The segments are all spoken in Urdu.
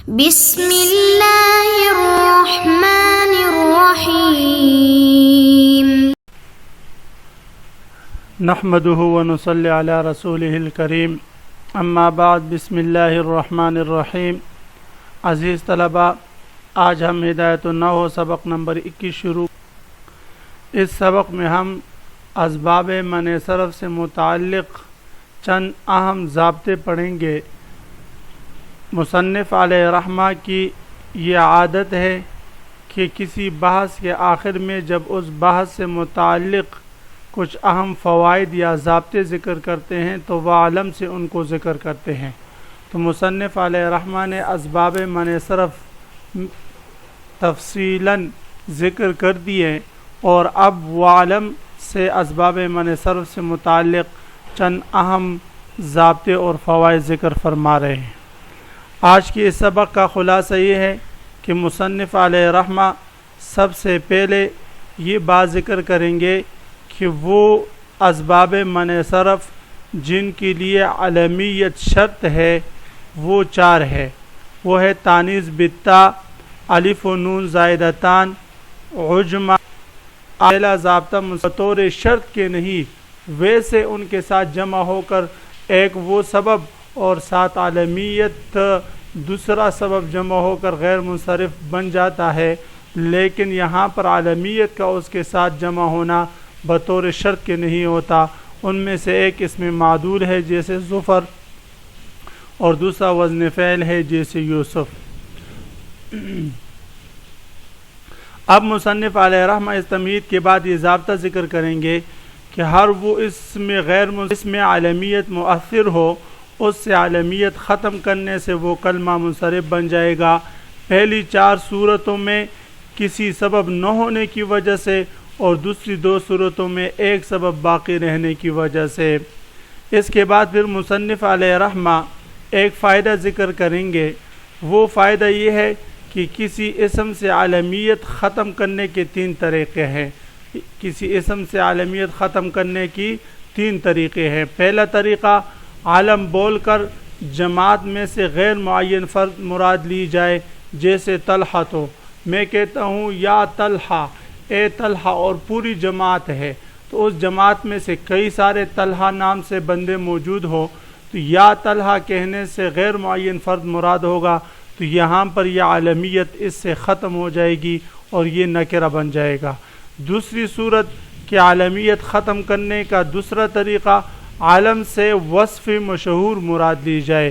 بسم اللہ الرحمن الرحیم نحمده ونصلی علی رسولہ الکریم اما بعد بسم اللہ الرحمن الرحیم۔ عزیز طلباء، آج ہم ہدایت النحو سبق نمبر 21 شروع۔ اس سبق میں ہم اسباب منع صرف سے متعلق چند اہم ضابطے پڑھیں گے۔ مصنف علیہ رحمہ کی یہ عادت ہے کہ کسی بحث کے آخر میں جب اس بحث سے متعلق کچھ اہم فوائد یا ضابطے ذکر کرتے ہیں تو وہ عالم سے ان کو ذکر کرتے ہیں۔ تو مصنف علیہ رحمہ نے اسباب منع صرف تفصیلاً ذکر کر دیے اور اب وہ عالم سے اسباب منع صرف سے متعلق چند اہم ضابطے اور فوائد ذکر فرما رہے ہیں۔ آج کے اس سبق کا خلاصہ یہ ہے کہ مصنف علیہ رحمہ سب سے پہلے یہ بات ذکر کریں گے کہ وہ اسباب منع صرف جن کے لیے علمیت شرط ہے وہ 4 ہے۔ وہ ہے تانیث بالتاء، الف و نون زائدتان، عجمہ۔ پہلا ضابطہ بطور شرط کے نہیں، ویسے ان کے ساتھ جمع ہو کر ایک وہ سبب اور ساتھ عالمیت دوسرا سبب جمع ہو کر غیر منصرف بن جاتا ہے، لیکن یہاں پر عالمیت کا اس کے ساتھ جمع ہونا بطور شرط کے نہیں ہوتا۔ ان میں سے ایک اسم معدول ہے جیسے ظفر، اور دوسرا وزن فعل ہے جیسے یوسف۔ اب مصنف علیہ رحمہ اس تمہید کے بعد یہ ضابطہ ذکر کریں گے کہ ہر وہ اسم عالمیت مؤثر ہو، اس سے عالمیت ختم کرنے سے وہ کلمہ منصرف بن جائے گا۔ پہلی 4 صورتوں میں کسی سبب نہ ہونے کی وجہ سے اور دوسری 2 صورتوں میں ایک سبب باقی رہنے کی وجہ سے۔ اس کے بعد پھر مصنف علیہ رحمہ ایک فائدہ ذکر کریں گے۔ وہ فائدہ یہ ہے کہ کسی اسم سے عالمیت ختم کرنے کے 3 طریقے ہیں۔ کسی اسم سے عالمیت ختم کرنے کی 3 طریقے ہیں۔ پہلا طریقہ، عالم بول کر جماعت میں سے غیر معین فرد مراد لی جائے، جیسے طلحہ، تو میں کہتا ہوں یا طلحہ، اے طلحہ، اور پوری جماعت ہے، تو اس جماعت میں سے کئی سارے طلحہ نام سے بندے موجود ہو تو یا طلحہ کہنے سے غیر معین فرد مراد ہوگا، تو یہاں پر یہ عالمیت اس سے ختم ہو جائے گی اور یہ نکرہ بن جائے گا۔ دوسری صورت کہ عالمیت ختم کرنے کا دوسرا طریقہ، عالم سے وصف مشہور مراد لی جائے،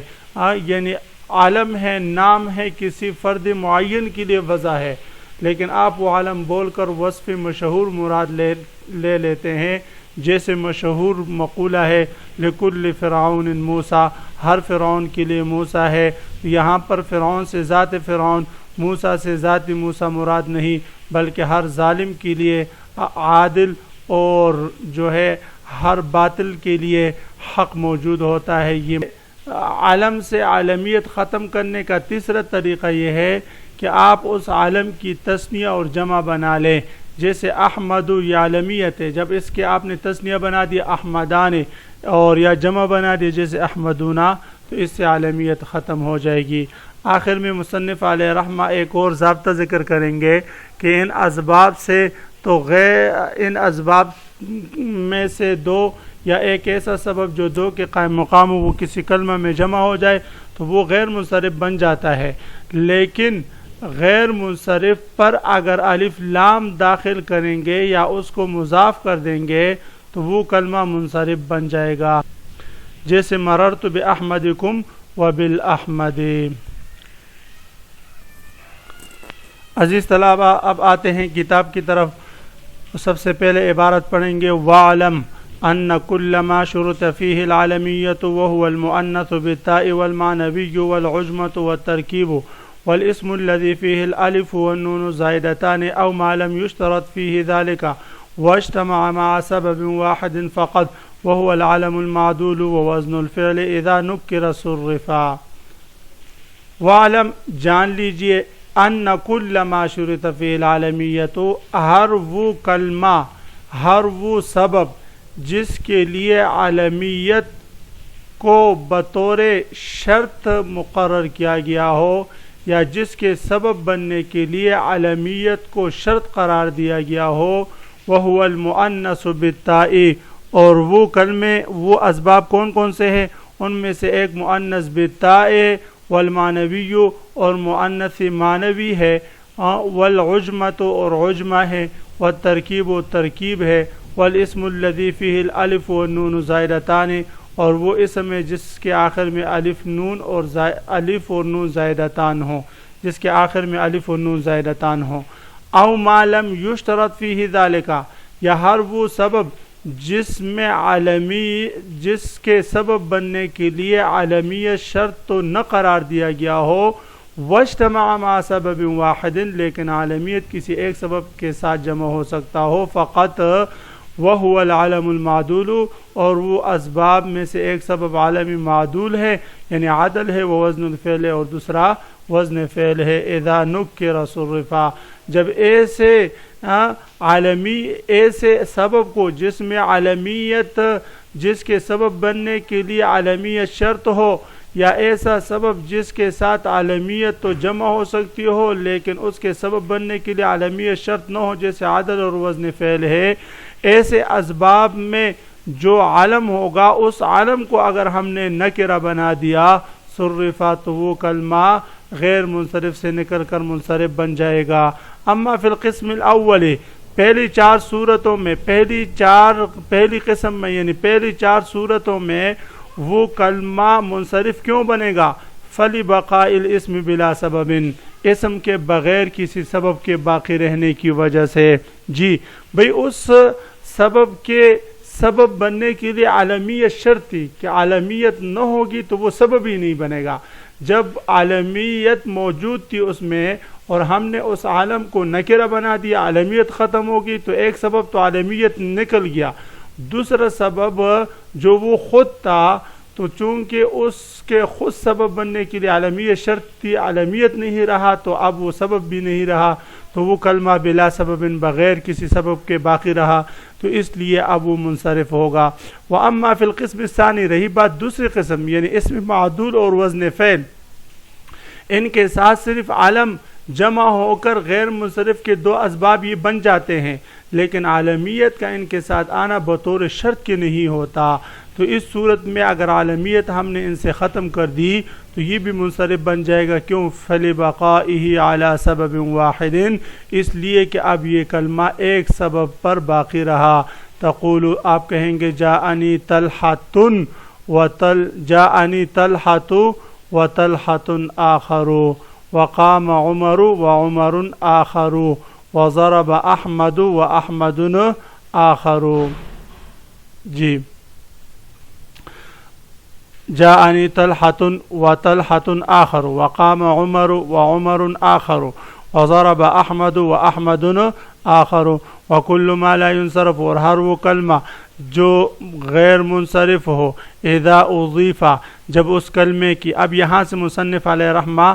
یعنی عالم ہے، نام ہے، کسی فرد معین کے لیے وضع ہے، لیکن آپ وہ عالم بول کر وصف مشہور مراد لے لیتے ہیں، جیسے مشہور مقولہ ہے لکل فرعون موسیٰ، ہر فرعون کے لیے موسیٰ ہے۔ یہاں پر فرعون سے ذات فرعون، موسیٰ سے ذات موسیٰ مراد نہیں، بلکہ ہر ظالم کے لیے عادل اور جو ہے ہر باطل کے لیے حق موجود ہوتا ہے۔ یہ عالم سے عالمیت ختم کرنے کا تیسرا طریقہ یہ ہے کہ آپ اس عالم کی تثنیہ اور جمع بنا لیں، جیسے احمد یا عالمیت ہے، جب اس کے آپ نے تثنیہ بنا دیا احمدان، اور یا جمع بنا دیا جیسے احمدونا، تو اس سے عالمیت ختم ہو جائے گی۔ آخر میں مصنف علیہ رحمہ ایک اور ضابطہ ذکر کریں گے کہ ان اسباب میں سے 2 یا ایک ایسا سبب جو 2 کے قائم مقام ہو، وہ کسی کلمہ میں جمع ہو جائے تو وہ غیر منصرف بن جاتا ہے، لیکن غیر منصرف پر اگر الف لام داخل کریں گے یا اس کو مضاف کر دیں گے تو وہ کلمہ منصرف بن جائے گا، جیسے مررت باحمدکم وبالاحمد۔ عزیز طلباء، اب آتے ہیں کتاب کی طرف۔ سب سے پہلے عبارت پڑھیں گے، وَاعْلَمْ أَنَّ كُلَّ مَا شُرِطَ فِيهِ الْعَالَمِيَّةُ وَهُوَ الْمُؤَنَّثُ بِالتَّاءِ وَالْمَعْنَوِيُّ وَالْعُجْمَةُ وَالتَّرْكِيبُ والاسم الذي فيه الألف والنون زائدتان أو ما لم يشترط فيه ذلك واجتمع مع سبب واحد فقط وهو العلم المعدول ووزن الفعل إذا نكر صرفا۔ وعلم، جان لیجئے، ان کل ما شرط فی العالمیت، ہر وہ کلمہ، ہر وہ سبب جس کے لیے عالمیت کو بطور شرط مقرر کیا گیا ہو، یا جس کے سبب بننے کے لیے علمیت کو شرط قرار دیا گیا ہو، وَهُوَ الْمُؤَنَّثُ بِالتَّاءِ، اور وہ کلمے وہ اسباب کون کون سے ہیں؟ ان میں سے ایک مؤنث بالتاء والمعنوی اور مؤنث معنوی ہے، والعجمۃ اور عجمہ ہے، والترکیب و ترکیب ہے، والاسم الذی فیہ الالف والنون زائدتان، اور وہ اسم ہے جس کے آخر میں الف اور نون زائدتان ہوں، جس کے آخر میں الف اور نون زائدتان ہوں۔ او ما لم یشترط فیہ ذالک، یا ہر وہ سبب جس کے سبب بننے کے لیے عالمیت شرط تو نہ قرار دیا گیا ہو، واجتمع مع سبب واحد، لیکن عالمیت کسی ایک سبب کے ساتھ جمع ہو سکتا ہو، فقط وهو العالم المعدول، اور وہ اسباب میں سے ایک سبب عالمی معدول ہے، یعنی عدل ہے، وہ وزن الفعل ہے، اور دوسرا وزن فعل ہے۔ اذا نکر صرفا، جب ایسے سبب کو جس میں عالمیت، جس کے سبب بننے کے لیے عالمیت شرط ہو، یا ایسا سبب جس کے ساتھ عالمیت تو جمع ہو سکتی ہو لیکن اس کے سبب بننے کے لیے عالمیت شرط نہ ہو، جیسے عدل اور وزن فعل ہے، ایسے اسباب میں جو عالم ہوگا اس عالم کو اگر ہم نے نکرہ بنا دیا، صرفا، تو وہ کلمہ غیر منصرف سے نکل کر منصرف بن جائے گا۔ اما فی القسم الاول، پہلی چار صورتوں میں، پہلی قسم میں یعنی پہلی چار صورتوں میں وہ کلمہ منصرف کیوں بنے گا؟ فَلِبَقَاءِ الْاسْمِ بِلَا سَبَبٍ، اسم کے بغیر کسی سبب کے باقی رہنے کی وجہ سے۔ جی بھئی، اس سبب کے سبب بننے کے لیے عالمیت شرط تھی کہ عالمیت نہ ہوگی تو وہ سبب ہی نہیں بنے گا۔ جب عالمیت موجود تھی اس میں اور ہم نے اس عالم کو نکرہ بنا دیا، عالمیت ختم ہوگی تو ایک سبب تو عالمیت نکل گیا، دوسرا سبب جو وہ خود تھا، تو چونکہ اس کے خود سبب بننے کے لیے عالمیت شرط تھی، عالمیت نہیں رہا تو اب وہ سبب بھی نہیں رہا، تو وہ کلمہ بلا سبب، بغیر کسی سبب کے باقی رہا، تو اس لیے اب وہ منصرف ہوگا۔ وَأَمَّا فِي الْقِسْمِ الثَّانِي، رہی بات دوسری قسم یعنی اسم معدول اور وزن فعل، ان کے ساتھ صرف عالم جمع ہو کر غیر منصرف کے دو اسباب یہ بن جاتے ہیں، لیکن عالمیت کا ان کے ساتھ آنا بطور شرط کے نہیں ہوتا، تو اس صورت میں اگر عالمیت ہم نے ان سے ختم کر دی تو یہ بھی منصرف بن جائے گا۔ کیوں؟ فَلِبَقَائِهِ عَلَى سَبَبٍ وَاحِدٍ، اس لیے کہ اب یہ کلمہ ایک سبب پر باقی رہا۔ تقول، آپ کہیں گے جاءنی طلحۃ وطلحۃ آخر، وقام عمر وعمر آخر، وضرب احمد واحمد آخر۔ جی، جاءنی طلحۃ وطلحۃ آخر، وقام عمر وعمر آخر، وضرب احمد واحمد آخر، وکل ما لا ينصرف، اور ہر وہ کلمہ جو غیر منصرف ہو، اذا اضیف، جب اس کلمے کی، اب یہاں سے مصنف علیہ رحمہ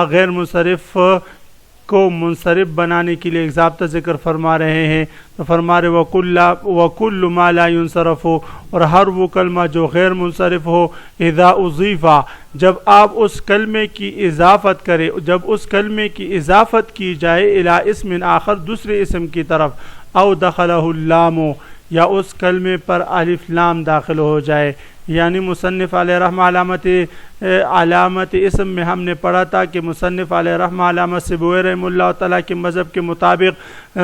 غیر منصرف کو منصرف بنانے کے لیے ایک ضابطہ ذکر فرما رہے ہیں، تو فرما رہے وَكُلُّ مَا لَا يُنصَرَفُ، اور ہر وہ کلمہ جو غیر منصرف ہو، اذا اضیف، جب آپ اس کلمے کی اضافت کرے، جب اس کلمے کی اضافت کی جائے الی اسم آخر، دوسرے اسم کی طرف، او دخلہ اللام، یا اس کلمے پر الف لام داخل ہو جائے، یعنی مصنف علیہ رحمہ علامت اسم میں ہم نے پڑھا تھا کہ مصنف علیہ رحمہ علامت سبوی رحمہ اللہ تعالیٰ کے مذہب کے مطابق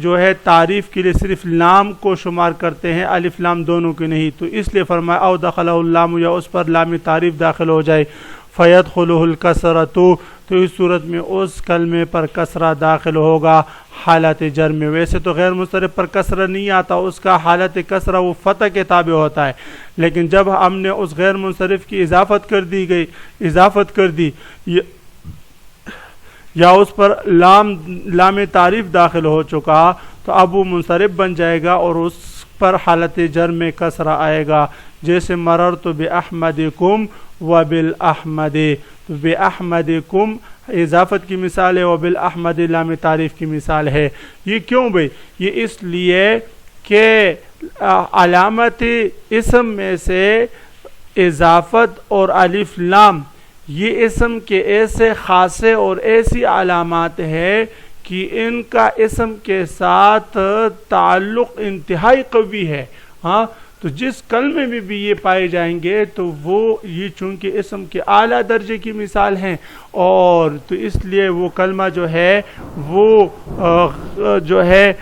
جو ہے تعریف کے لیے صرف لام کو شمار کرتے ہیں، الف لام دونوں کے نہیں، تو اس لیے فرمایا او دخلہ اللام، یا اس پر لام تعریف داخل ہو جائے، فیدخلہ الکسرۃ، تو اس صورت میں اس کلمے پر کسرہ داخل ہوگا حالت جر میں۔ ویسے تو غیر منصرف پر کسرہ نہیں آتا، اس کا حالت کسرہ وہ فتح کے تابع ہوتا ہے، لیکن جب ہم نے اس غیر منصرف کی اضافت کر دی یا اس پر لام تعریف داخل ہو چکا، تو اب وہ منصرف بن جائے گا اور اس پر حالت جر میں کسرہ آئے گا، جیسے مررت باحمدکم وبالاحمد، تو باحمدکم اضافت کی مثال ہے، وبالاحمد لام تعریف کی مثال ہے۔ یہ کیوں بھئی؟ یہ اس لیے کہ علامت اسم میں سے اضافت اور الف لام یہ اسم کے ایسے خاصے اور ایسی علامات ہے کہ ان کا اسم کے ساتھ تعلق انتہائی قوی ہے. ہاں تو جس کلمے میں بھی یہ پائے جائیں گے تو وہ یہ چونکہ اسم کے اعلیٰ درجے کی مثال ہیں، اور تو اس لیے وہ کلمہ جو ہے وہ جو ہے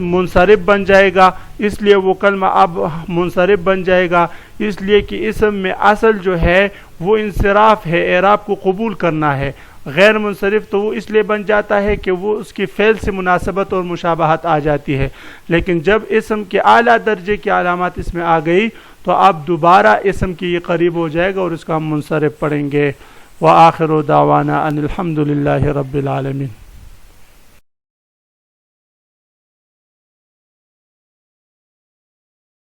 منصرف بن جائے گا. اس لیے وہ کلمہ اب منصرف بن جائے گا، اس لیے کہ اسم میں اصل جو ہے وہ انصراف ہے، اعراب کو قبول کرنا ہے. غیر منصرف تو وہ اس لیے بن جاتا ہے کہ وہ اس کی فعل سے مناسبت اور مشابہت آ جاتی ہے. لیکن جب اسم کے اعلیٰ درجے کی علامات اس میں آ گئی تو اب دوبارہ اسم کی یہ قریب ہو جائے گا اور اس کا ہم منصرف پڑھیں گے. وآخر دعوانا ان الحمد للہ رب العالمین.